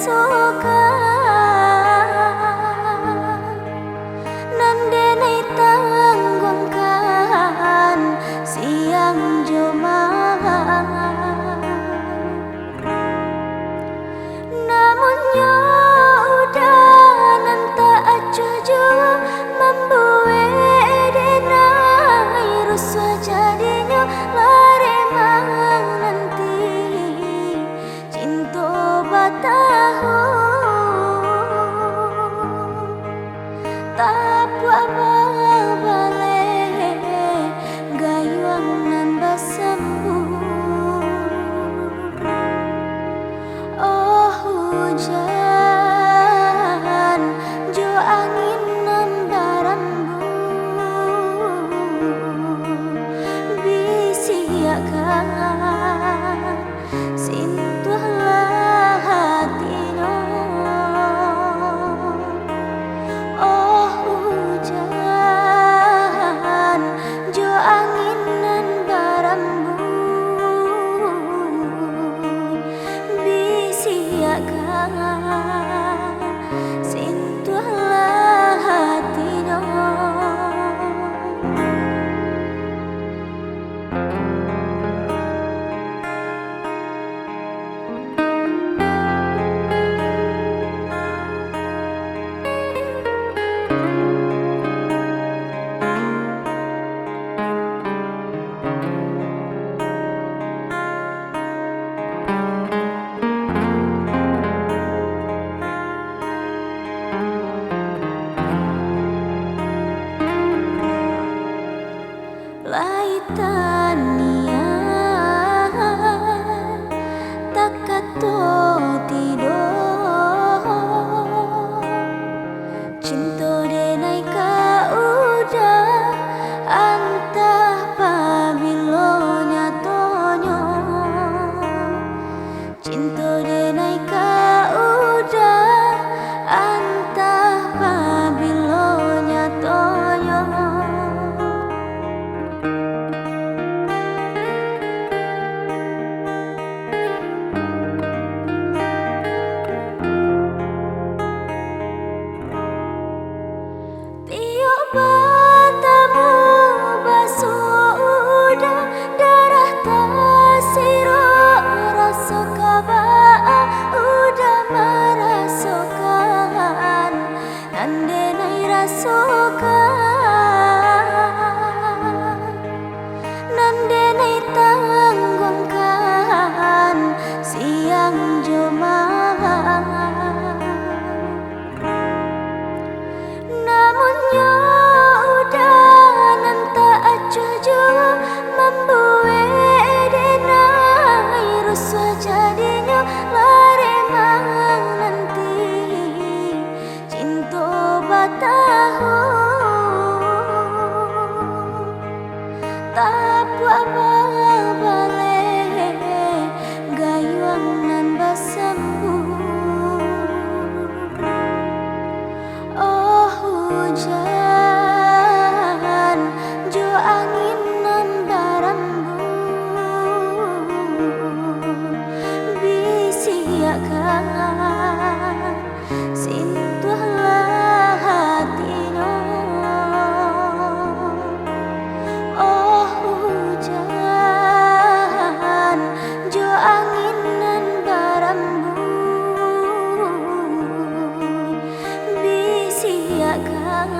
rasukan nandenai tanggungkan siang Jumat. Namunnya udah nanta acuju membuat denai ruswa jadinya lari mang nanti cinta batahu tak apa balik gayuang nan basembu. Oh hujan jo angin nan barambu bisiakan sintuhlah hatino. Oh hujan jo angin nan barambu bisiakan sintuhlah hatino. Laitania takato tidur cinta denai ka udah antah pabilonya tonyo cinta denai ka udah antah pabilonya tonyo. Batamu basuh udah darah tasiro rasa kabaa udah merasukan nandenai rasukan nandenai tanggungkan siang Jumat. Namunnya acuju membuat denai ruswa jadinya lari mang nanti cinta batahu tak apa balik gayuang nan basembu. Oh hujan jo angin nan barambu bisiakan sintuhlah hatino. Oh hujan jo angin nan barambu bisiakan